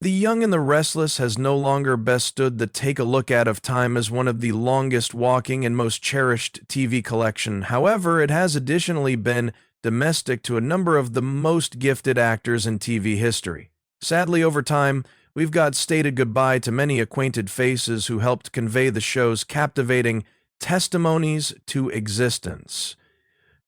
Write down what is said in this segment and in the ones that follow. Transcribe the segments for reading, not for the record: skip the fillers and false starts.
The Young and the Restless has no longer best stood the take-a-look-at of time as one of the longest-walking and most cherished TV collection. However, it has additionally been domestic to a number of the most gifted actors in TV history. Sadly, over time, we've got stated goodbye to many acquainted faces who helped convey the show's captivating testimonies to existence.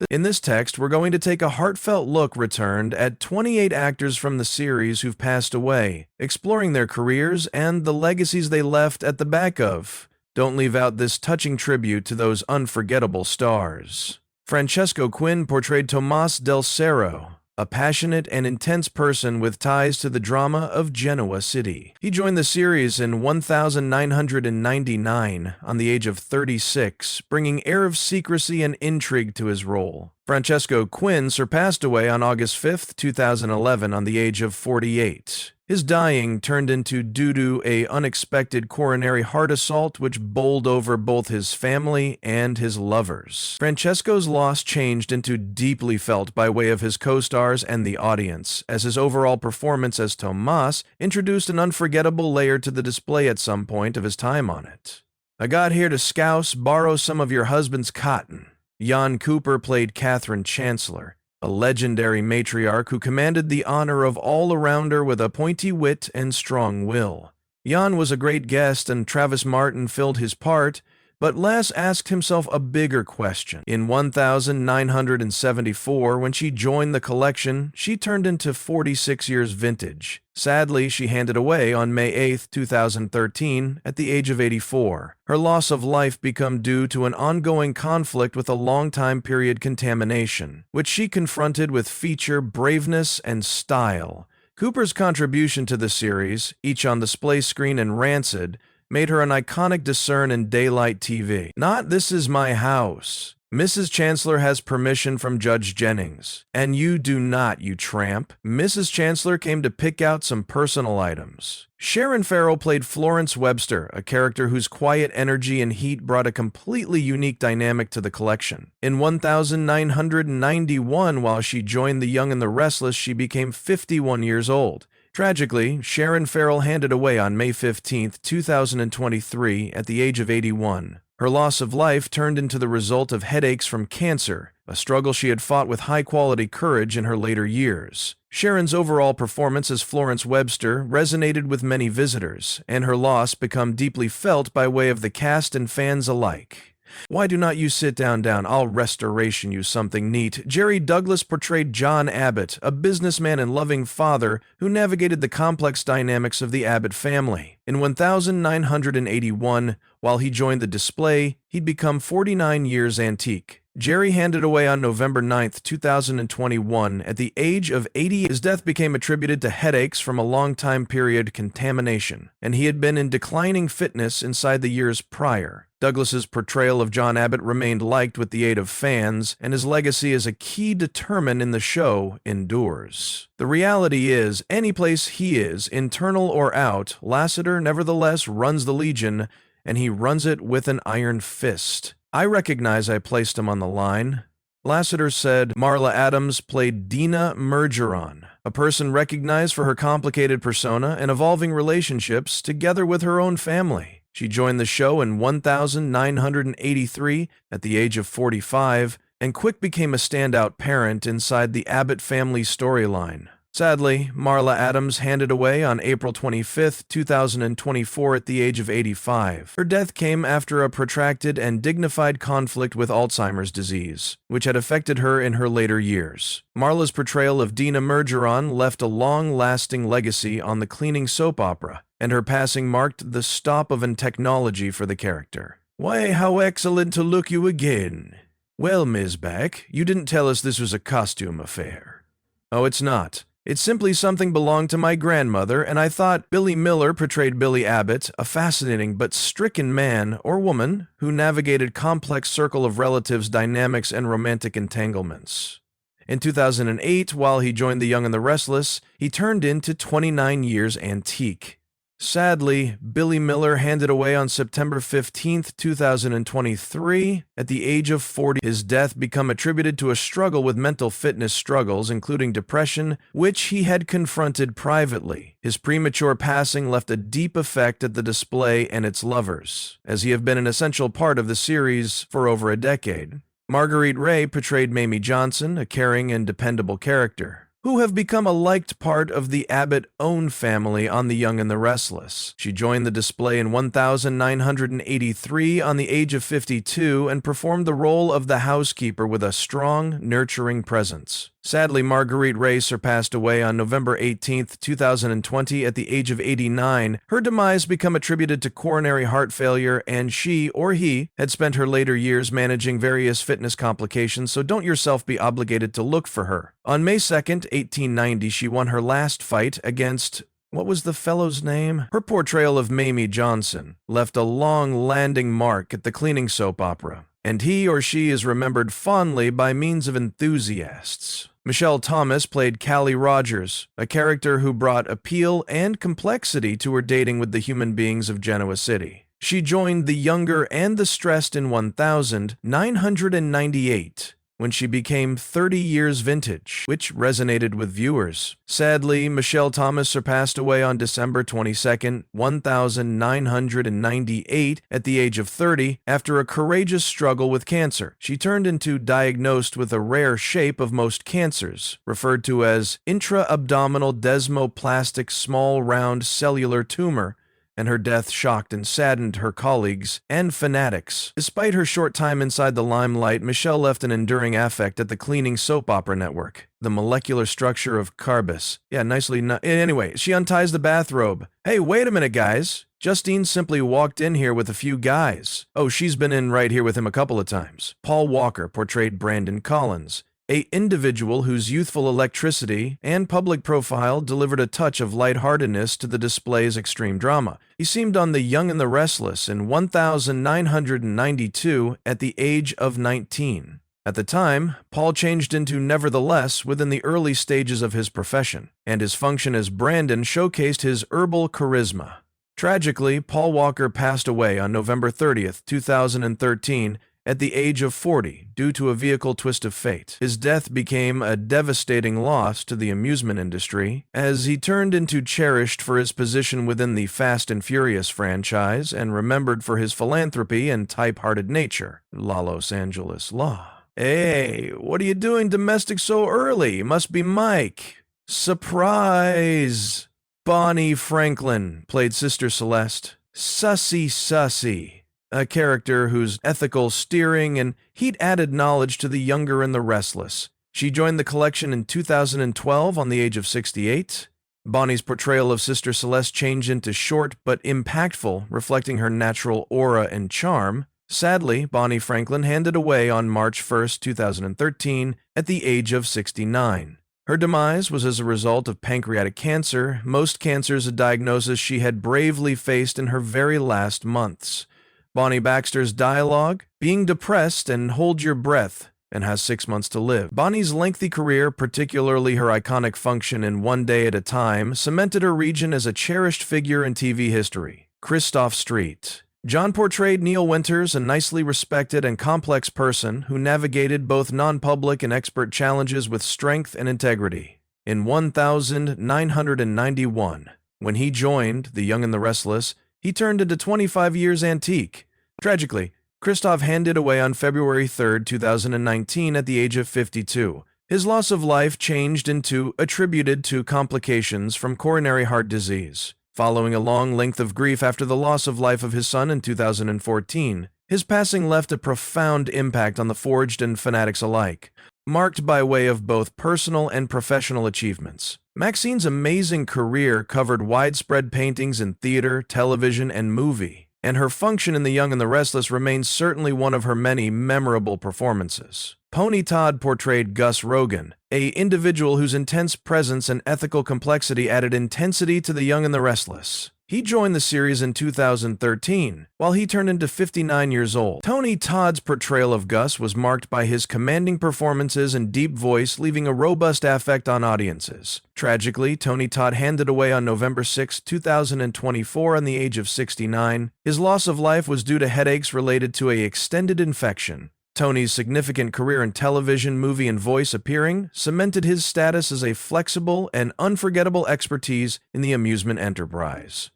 In this text, we're going to take a heartfelt look returned at 28 actors from the series who've passed away, exploring their careers and the legacies they left at the back of. Don't leave out this touching tribute to those unforgettable stars. Francesco Quinn portrayed Tomas del Cerro, a passionate and intense person with ties to the drama of Genoa City. He joined the series in 1999 on the age of 36, bringing air of secrecy and intrigue to his role. Francesco Quinn surpassed away on August 5, 2011 on the age of 48. His dying turned into due to an unexpected coronary heart assault which bowled over both his family and his lovers. Francesco's loss changed into deeply felt by way of his co-stars and the audience, as his overall performance as Tomas introduced an unforgettable layer to the display at some point of his time on it. I got here to scouse, borrow some of your husband's cotton. Jan Cooper played Catherine Chancellor, a legendary matriarch who commanded the honor of all around her with a pointy wit and strong will. Jan was a great guest and Travis Martin filled his part, but Les asked himself a bigger question. In 1974, when she joined the collection, she turned into 46 years vintage. Sadly, she handed away on May 8, 2013, at the age of 84. Her loss of life became due to an ongoing conflict with a long-time period contamination, which she confronted with feature braveness and style. Cooper's contribution to the series, each on display screen and Rancid, made her an iconic discern in daylight TV. Not "This is my house." Mrs. Chancellor has permission from Judge Jennings. And you do not, you tramp. Mrs. Chancellor came to pick out some personal items. Sharon Farrell played Florence Webster, a character whose quiet energy and heat brought a completely unique dynamic to the collection. In 1991, while she joined The Young and the Restless, she became 51 years old. Tragically, Sharon Farrell handed away on May 15, 2023, at the age of 81. Her loss of life turned into the result of headaches from cancer, a struggle she had fought with high-quality courage in her later years. Sharon's overall performance as Florence Webster resonated with many visitors, and her loss became deeply felt by way of the cast and fans alike. Why do not you sit down? I'll restoration you something neat. Jerry Douglas portrayed John Abbott, a businessman and loving father who navigated the complex dynamics of the Abbott family. In 1981, while he joined the display, he'd become 49 years antique. Jerry handed away on November 9, 2021, at the age of 80. His death became attributed to headaches from a long-time period contamination, and he had been in declining fitness inside the years prior. Douglas's portrayal of John Abbott remained liked with the aid of fans, and his legacy as a key determinant in the show endures. The reality is, any place he is, internal or out, Lasseter nevertheless runs the Legion, and he runs it with an iron fist. I recognize I placed him on the line. Lasseter said Marla Adams played Dina Mergeron, a person recognized for her complicated persona and evolving relationships together with her own family. She joined the show in 1983 at the age of 45 and quick became a standout parent inside the Abbott family storyline. Sadly, Marla Adams handed away on April 25, 2024 at the age of 85. Her death came after a protracted and dignified conflict with Alzheimer's disease, which had affected her in her later years. Marla's portrayal of Dina Mergeron left a long-lasting legacy on the cleaning soap opera, and her passing marked the stop of technology for the character. "Why, how excellent to look you again. Well, Ms. Beck, you didn't tell us this was a costume affair." "Oh, it's not. It's simply something belonged to my grandmother, and I thought Billy Miller portrayed Billy Abbott, a fascinating but stricken man or woman who navigated complex circle of relatives, dynamics, and romantic entanglements." In 2008, while he joined The Young and the Restless, he turned into 29 years antique. Sadly, Billy Miller handed away on September 15, 2023, at the age of 40. His death became attributed to a struggle with mental fitness struggles, including depression, which he had confronted privately. His premature passing left a deep effect at the display and its lovers, as he have been an essential part of the series for over a decade. Marguerite Ray portrayed Mamie Johnson, a caring and dependable character, who have become a liked part of the Abbott-owned family on The Young and the Restless. She joined the display in 1983 on the age of 52 and performed the role of the housekeeper with a strong, nurturing presence. Sadly, Marguerite Ray surpassed away on November 18, 2020 at the age of 89. Her demise became attributed to coronary heart failure, and she, or he, had spent her later years managing various fitness complications, so don't yourself be obligated to look for her. On May 2, 1890, she won her last fight against... what was the fellow's name? Her portrayal of Mamie Johnson left a long-lasting mark at the cleaning soap opera, and he or she is remembered fondly by means of enthusiasts. Michelle Thomas played Callie Rogers, a character who brought appeal and complexity to her dating with the human beings of Genoa City. She joined the younger and the stressed in 1998, when she became 30 years vintage, which resonated with viewers. Sadly, Michelle Thomas surpassed away on December 22, 1998, at the age of 30, after a courageous struggle with cancer. She turned into diagnosed with a rare shape of most cancers, referred to as intra-abdominal desmoplastic small round cellular tumor, and her death shocked and saddened her colleagues and fanatics. Despite her short time inside the limelight, Michelle left an enduring affect at the cleaning soap opera network. The molecular structure of Carbis. Yeah, nicely. Anyway, she unties the bathrobe. Hey, wait a minute, guys. Justine simply walked in here with a few guys. Oh, she's been in right here with him a couple of times. Paul Walker portrayed Brandon Collins, an individual whose youthful electricity and public profile delivered a touch of lightheartedness to the display's extreme drama. He seemed on The Young and the Restless in 1992 at the age of 19. At the time, Paul changed into Nevertheless within the early stages of his profession, and his function as Brandon showcased his herbal charisma. Tragically, Paul Walker passed away on November 30, 2013, at the age of 40 due to a vehicle twist of fate. His death became a devastating loss to the amusement industry, as he turned into cherished for his position within the Fast and Furious franchise and remembered for his philanthropy and type-hearted nature. La Los Angeles Law. Hey, what are you doing domestic so early? Must be Mike. Surprise! Bonnie Franklin played Sister Celeste. Sussy. A character whose ethical steering and heat added knowledge to The Younger and the Restless. She joined the collection in 2012 on the age of 68. Bonnie's portrayal of Sister Celeste changed into short but impactful, reflecting her natural aura and charm. Sadly, Bonnie Franklin handed away on March 1, 2013, at the age of 69. Her demise was as a result of pancreatic cancer, most cancers a diagnosis she had bravely faced in her very last months. Bonnie Baxter's dialogue, being depressed and hold your breath, and has 6 months to live. Bonnie's lengthy career, particularly her iconic function in One Day at a Time, cemented her region as a cherished figure in TV history. Christoph Street. John portrayed Neil Winters, a nicely respected and complex person who navigated both non-public and expert challenges with strength and integrity. In 1991, when he joined The Young and the Restless, he turned into 25 years antique. Tragically, Christoph handed away on February 3, 2019 at the age of 52. His loss of life attributed to complications from coronary heart disease. Following a long length of grief after the loss of life of his son in 2014, his passing left a profound impact on the forged and fanatics alike, marked by way of both personal and professional achievements. Maxine's amazing career covered widespread paintings in theater, television, and movie, and her function in The Young and the Restless remains certainly one of her many memorable performances. Pony Todd portrayed Gus Rogan, an individual whose intense presence and ethical complexity added intensity to The Young and the Restless. He joined the series in 2013, while he turned into 59 years old. Tony Todd's portrayal of Gus was marked by his commanding performances and deep voice, leaving a robust affect on audiences. Tragically, Tony Todd handed away on November 6, 2024, on the age of 69. His loss of life was due to headaches related to an extended infection. Tony's significant career in television, movie, and voice appearing cemented his status as a flexible and unforgettable expertise in the amusement enterprise.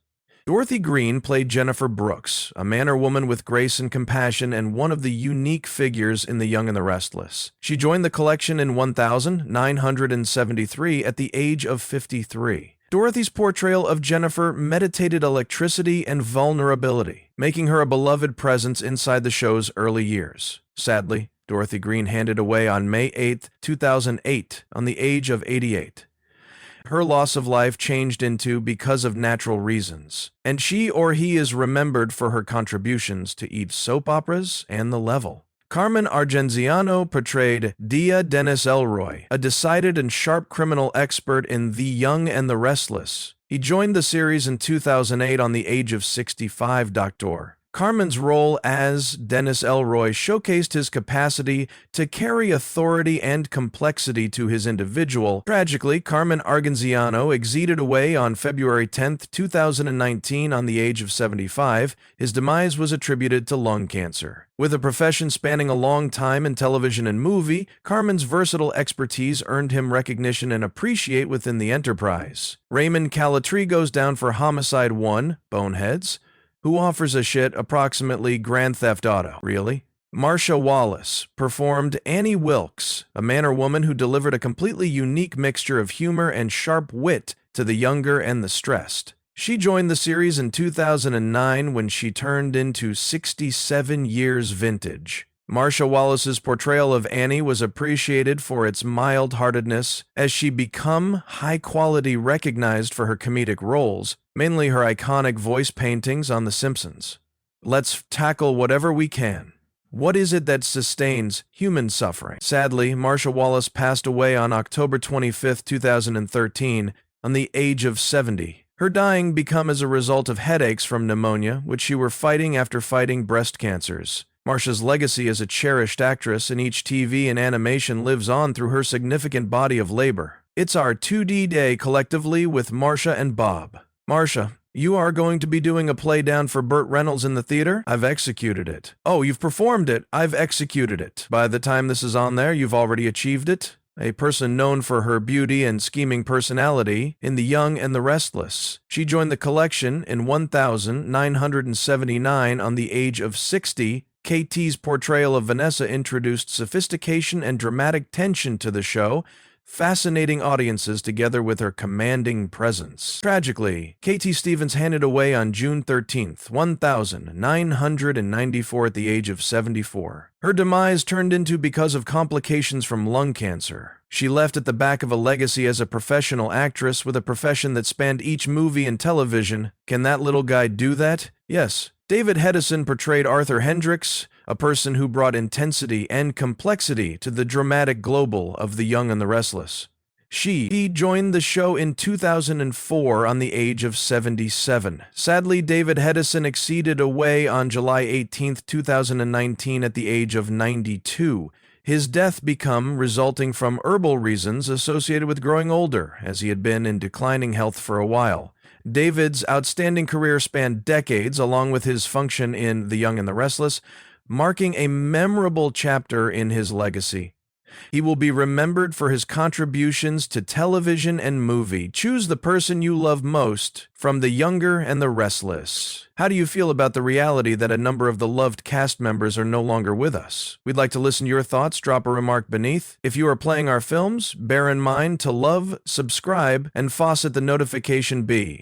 Dorothy Green played Jennifer Brooks, a man or woman with grace and compassion and one of the unique figures in The Young and the Restless. She joined the collection in 1973 at the age of 53. Dorothy's portrayal of Jennifer meditated electricity and vulnerability, making her a beloved presence inside the show's early years. Sadly, Dorothy Green handed away on May 8, 2008, on the age of 88. Her loss of life changed into because of natural reasons, and she or he is remembered for her contributions to each soap operas and The Level. Carmen Argenziano portrayed Dia Dennis Elroy, a decided and sharp criminal expert in The Young and the Restless. He joined the series in 2008 on the age of 65. Dr. Carmen's role as Dennis Elroy showcased his capacity to carry authority and complexity to his individual. Tragically, Carmen Argenziano exceeded away on February 10, 2019, on the age of 75. His demise was attributed to lung cancer. With a profession spanning a long time in television and movie, Carmen's versatile expertise earned him recognition and appreciation within the enterprise. Raymond Calatree goes down for Homicide 1, Boneheads. Who offers a shit approximately Grand Theft Auto, really? Marsha Wallace performed Annie Wilkes, a man or woman who delivered a completely unique mixture of humor and sharp wit to the younger and the stressed. She joined the series in 2009 when she turned into 67 years vintage. Marsha Wallace's portrayal of Annie was appreciated for its mild-heartedness as she became high-quality recognized for her comedic roles, mainly her iconic voice paintings on The Simpsons. Let's tackle whatever we can. What is it that sustains human suffering? Sadly, Marsha Wallace passed away on October 25, 2013, on the age of 70. Her dying became as a result of headaches from pneumonia, which she were fighting after fighting breast cancers. Marsha's legacy as a cherished actress in each TV and animation lives on through her significant body of labor. It's our 2D day collectively with Marsha and Bob. Marsha, you are going to be doing a play down for Burt Reynolds in the theater? I've executed it. Oh, you've performed it. I've executed it. By the time this is on there, you've already achieved it. A person known for her beauty and scheming personality in The Young and the Restless. She joined the collection in 1979 on the age of 60. KT's portrayal of Vanessa introduced sophistication and dramatic tension to the show, fascinating audiences together with her commanding presence. Tragically, KT Stevens handed away on June 13, 1994 at the age of 74. Her demise turned into because of complications from lung cancer. She left at the back of a legacy as a professional actress with a profession that spanned each movie and television. Can that little guy do that? Yes. David Hedison portrayed Arthur Hendricks, a person who brought intensity and complexity to the dramatic global of The Young and the Restless. She joined the show in 2004 on the age of 77. Sadly, David Hedison exceeded away on July 18, 2019 at the age of 92. His death became resulting from herbal reasons associated with growing older, as he had been in declining health for a while. David's outstanding career spanned decades, along with his function in The Young and the Restless, marking a memorable chapter in his legacy. He will be remembered for his contributions to television and movie. Choose the person you love most from The Younger and the Restless. How do you feel about the reality that a number of the loved cast members are no longer with us? We'd like to listen to your thoughts. Drop a remark beneath. If you are playing our films, bear in mind to love, subscribe, and faucet the notification bell.